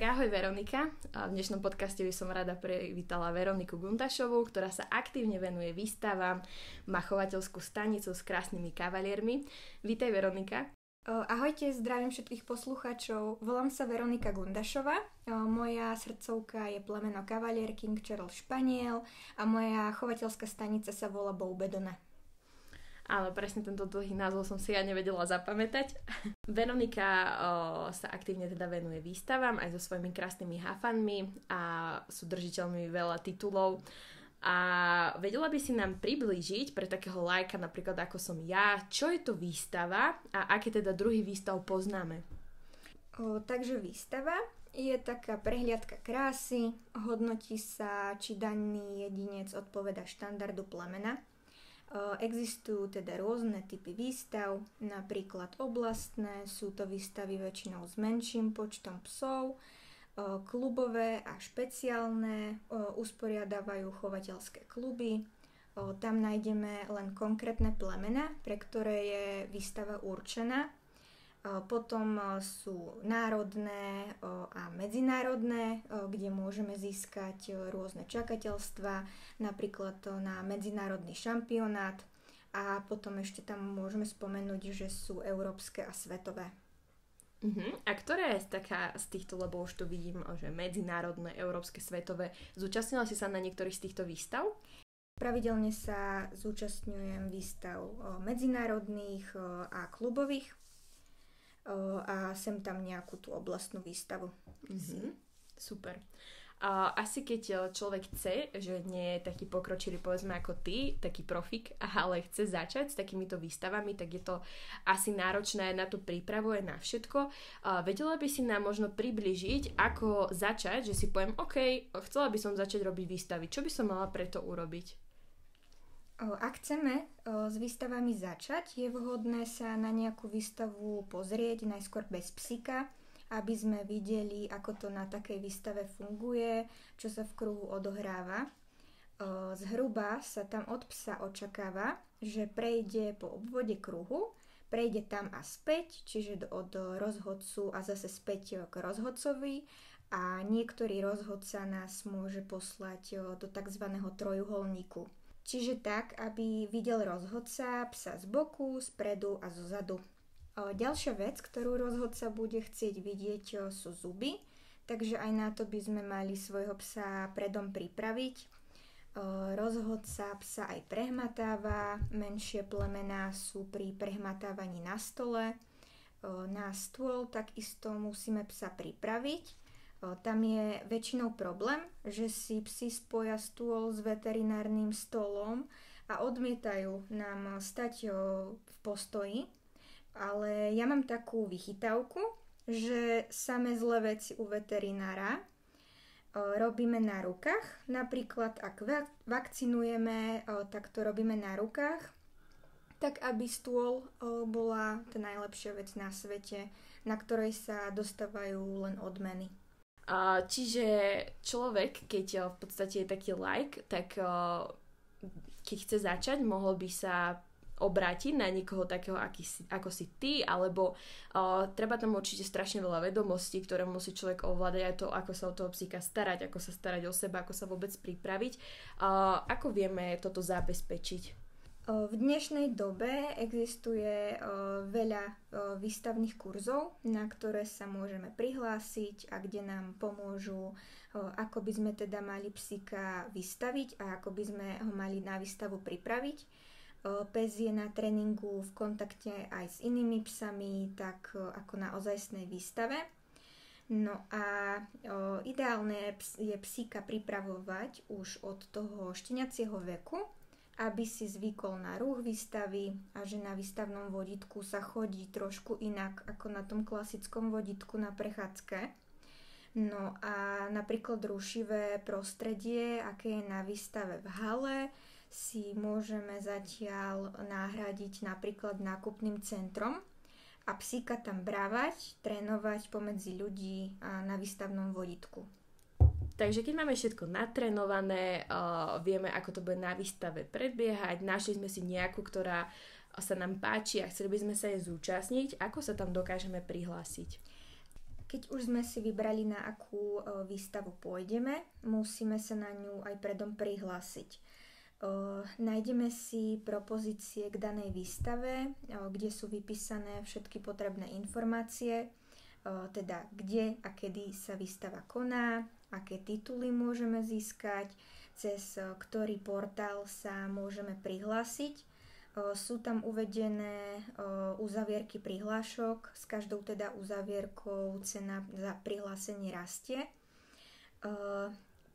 Tak ahoj Veronika. V dnešnom podcaste by som rada privítala Veroniku Gundašovú, ktorá sa aktívne venuje výstavám, má chovateľskú stanicu s krásnymi kavaliermi. Vítaj Veronika. Ahojte, zdravím všetkých poslucháčov. Volám sa Veronika Gundašová. Moja srdcovka je plemeno Cavalier King Charles Španiel a moja chovateľská stanica sa volá Boubedone. Áno, presne tento dlhý názov som si ja nevedela zapamätať. Veronika sa aktívne teda venuje výstavám aj so svojimi krásnymi hafanmi a sú držiteľmi veľa titulov. A vedela by si nám priblížiť pre takého lajka, napríklad ako som ja, čo je to výstava a aké teda druhy výstav poznáme? Takže výstava je taká prehliadka krásy, hodnotí sa, či daný jedinec odpoveda štandardu plemena. Existujú teda rôzne typy výstav, napríklad oblastné, sú to výstavy väčšinou s menším počtom psov, klubové a špeciálne usporiadávajú chovateľské kluby. Tam nájdeme len konkrétne plemena, pre ktoré je výstava určená. Potom sú národné a medzinárodné, kde môžeme získať rôzne čakateľstva, napríklad na medzinárodný šampionát a potom ešte tam môžeme spomenúť, že sú európske a svetové. A ktoré je z týchto, lebo už tu vidím, že medzinárodné, európske, svetové, zúčastnila si sa na niektorých z týchto výstav? Pravidelne sa zúčastňujem výstav medzinárodných a klubových a sem tam nejakú tú oblastnú výstavu. Super. Asi keď človek chce, že nie je taký pokročilý, povedzme ako ty, taký profík, ale chce začať s takýmito výstavami, tak je to asi náročné na tú prípravu aj na všetko. Vedela by si nám možno približiť, ako začať, že si poviem, OK, chcela by som začať robiť výstavy. Čo by som mala preto urobiť? Ak chceme s výstavami začať, je vhodné sa na nejakú výstavu pozrieť najskôr bez psíka, aby sme videli, ako to na takej výstave funguje, čo sa v kruhu odohráva. Zhruba sa tam od psa očakáva, že prejde po obvode kruhu, prejde tam a späť, čiže od rozhodcu a zase späť k rozhodcovi a niektorý rozhodca nás môže poslať do tzv. Trojuholníku. Čiže tak, aby videl rozhodca psa z boku, spredu a zozadu. Ďalšia vec, ktorú rozhodca bude chcieť vidieť, sú zuby, takže aj na to by sme mali svojho psa predom pripraviť. Rozhodca psa aj prehmatáva, menšie plemená sú pri prehmatávaní na stole. Na stôl takisto musíme psa pripraviť. Tam je väčšinou problém, že si psi spoja stôl s veterinárnym stolom a odmietajú nám stať v postoji. Ale ja mám takú vychytávku, že samé zlé veci u veterinára robíme na rukách. Napríklad ak vakcinujeme, tak to robíme na rukách, tak aby stôl bola tá najlepšia vec na svete, na ktorej sa dostávajú len odmeny. Čiže človek, keď v podstate je taký like, tak keď chce začať, mohol by sa obrátiť na niekoho takého, ako si ty, alebo treba tam určite strašne veľa vedomostí, ktoré musí človek ovládať, aj to, ako sa o toho psíka starať, ako sa starať o seba, ako sa vôbec pripraviť. Ako vieme toto zabezpečiť? V dnešnej dobe existuje veľa výstavných kurzov, na ktoré sa môžeme prihlásiť a kde nám pomôžu, ako by sme teda mali psíka vystaviť a ako by sme ho mali na výstavu pripraviť. Pes je na tréningu v kontakte aj s inými psami, tak ako na ozajstnej výstave. No a ideálne je psíka pripravovať už od toho šteniacieho veku, aby si zvykol na ruch výstavy a že na výstavnom vodítku sa chodí trošku inak ako na tom klasickom vodítku na prechádzke. No a napríklad rušivé prostredie, aké je na výstave v hale, si môžeme zatiaľ nahradiť napríklad nákupným centrom a psíka tam brávať, trénovať pomedzi ľudí a na výstavnom vodítku. Takže keď máme všetko natrénované, vieme, ako to bude na výstave predbiehať, našli sme si nejakú, ktorá sa nám páči a chceli by sme sa jej zúčastniť, ako sa tam dokážeme prihlásiť? Keď už sme si vybrali, na akú výstavu pôjdeme, musíme sa na ňu aj predom prihlásiť. Nájdeme si propozície k danej výstave, kde sú vypísané všetky potrebné informácie, teda kde a kedy sa výstava koná, aké tituly môžeme získať, cez ktorý portál sa môžeme prihlásiť. Sú tam uvedené uzavierky prihlášok, s každou teda uzavierkou cena za prihlásenie rastie.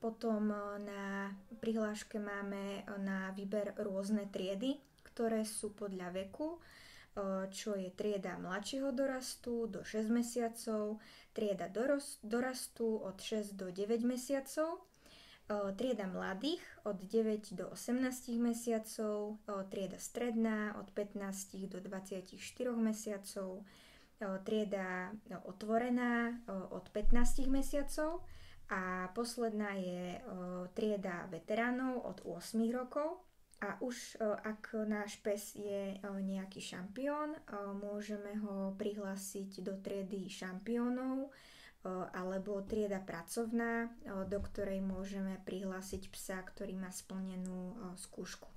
Potom na prihláške máme na výber rôzne triedy, ktoré sú podľa veku, čo je trieda mladšieho dorastu do 6 mesiacov, trieda dorastu od 6 do 9 mesiacov, trieda mladých od 9 do 18 mesiacov, trieda stredná od 15 do 24 mesiacov, trieda otvorená od 15 mesiacov a posledná je trieda veteránov od 8 rokov. A už ak náš pes je nejaký šampión, môžeme ho prihlásiť do triedy šampiónov alebo trieda pracovná, do ktorej môžeme prihlásiť psa, ktorý má splnenú skúšku.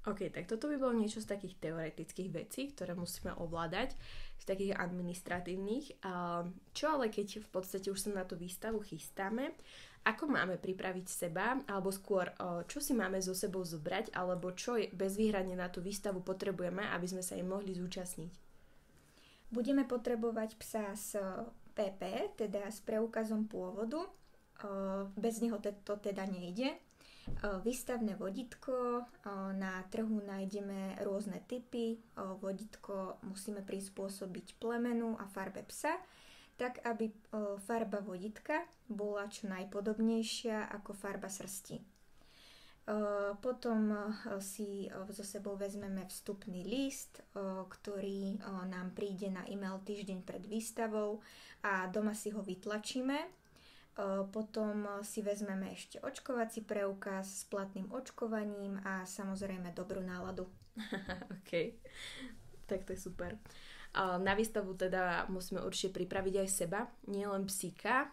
OK, tak toto by bolo niečo z takých teoretických vecí, ktoré musíme ovládať, z takých administratívnych. Čo ale keď v podstate už sa na tú výstavu chystáme, ako máme pripraviť seba, alebo skôr, čo si máme so sebou zobrať, alebo čo bezvýhradne na tú výstavu potrebujeme, aby sme sa im mohli zúčastniť? Budeme potrebovať psa s PP, teda s preukazom pôvodu. Bez neho to teda nejde. Výstavné vodítko, na trhu nájdeme rôzne typy, vodítko musíme prispôsobiť plemenu a farbe psa, tak aby farba vodítka bola čo najpodobnejšia ako farba srsti. Potom si so sebou vezmeme vstupný list, ktorý nám príde na e-mail týždeň pred výstavou a doma si ho vytlačíme. Potom si vezmeme ešte očkovací preukaz s platným očkovaním a samozrejme dobrú náladu. OK, tak to je super. Na výstavu teda musíme určite pripraviť aj seba, nielen psíka.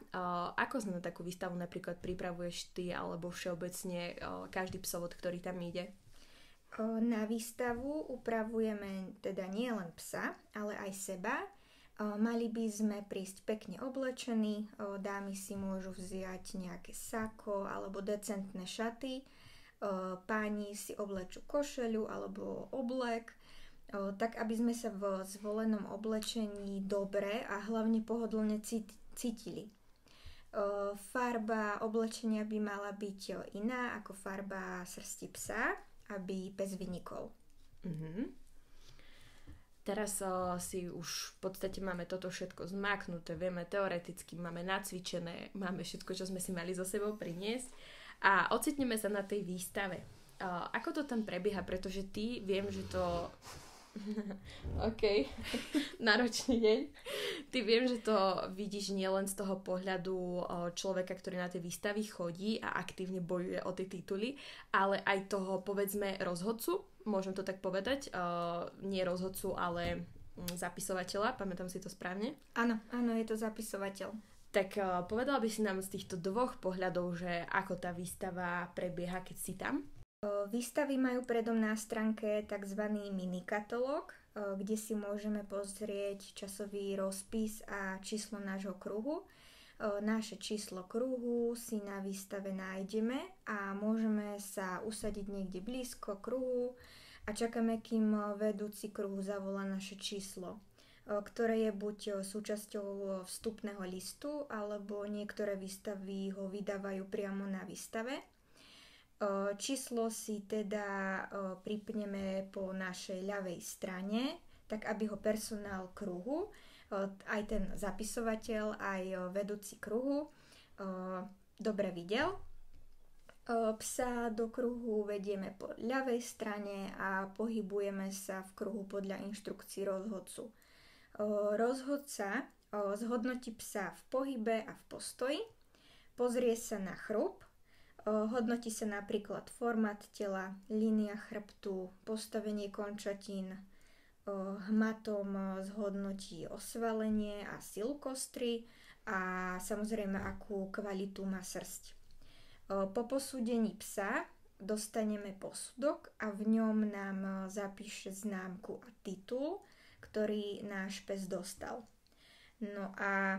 Ako sa na takú výstavu napríklad pripravuješ ty alebo všeobecne každý psovod, ktorý tam ide? Na výstavu upravujeme teda nielen psa, ale aj seba. Mali by sme prísť pekne oblečení, dámy si môžu vziať nejaké sako alebo decentné šaty, páni si oblečú košeľu alebo oblek, tak aby sme sa v zvolenom oblečení dobre a hlavne pohodlne cítili. Farba oblečenia by mala byť iná ako farba srsti psa, aby pes vynikol. Mhm. Teraz si už v podstate máme toto všetko zmáknuté, vieme teoreticky, máme nacvičené, máme všetko, čo sme si mali so sebou priniesť a ocitneme sa na tej výstave. Ako to tam prebieha, pretože ty viem, že to... OK, náročný deň. Ty viem, že to vidíš nielen z toho pohľadu človeka, ktorý na tie výstavy chodí a aktívne bojuje o tie tituly, ale aj toho, povedzme, rozhodcu, môžem to tak povedať, nie rozhodcu, ale zapisovateľa, pamätám si to správne? Áno, je to zapisovateľ. Tak povedala by si nám z týchto dvoch pohľadov, že ako tá výstava prebieha, keď si tam? Výstavy majú predom na stránke tzv. Minikatalóg, kde si môžeme pozrieť časový rozpis a číslo nášho kruhu. Naše číslo kruhu si na výstave nájdeme a môžeme sa usadiť niekde blízko kruhu a čakáme, kým vedúci kruhu zavolá naše číslo, ktoré je buď súčasťou vstupného listu, alebo niektoré výstavy ho vydávajú priamo na výstave. Číslo si teda pripneme po našej ľavej strane, tak aby ho personál kruhu, aj ten zapisovateľ, aj vedúci kruhu dobre videl. Psa do kruhu vedieme po ľavej strane a pohybujeme sa v kruhu podľa inštrukcií rozhodcu. Rozhodca zhodnotí psa v pohybe a v postoji, pozrie sa na chrup, hodnotí sa napríklad formát tela, línia chrbtu, postavenie končatín, hmatom zhodnotí osvalenie a silu kostry a samozrejme akú kvalitu má srsť. Po posúdení psa dostaneme posudok a v ňom nám zapíše známku a titul, ktorý náš pes dostal. No a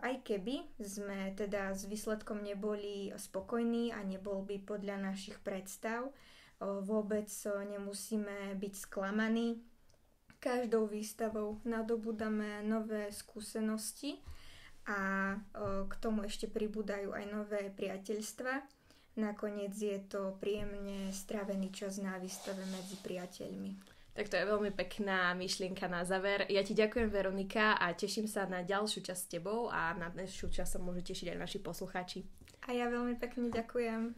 aj keby sme teda s výsledkom neboli spokojní a nebol by podľa našich predstav, vôbec nemusíme byť sklamaní. Každou výstavou nadobúdame nové skúsenosti a k tomu ešte pribúdajú aj nové priateľstva. Nakoniec je to príjemne strávený čas na výstave medzi priateľmi. Tak to je veľmi pekná myšlienka na záver. Ja ti ďakujem, Veronika, a teším sa na ďalšiu časť s tebou a na ďalšiu časť sa môžu tešiť aj naši poslucháči. A ja veľmi pekne ďakujem.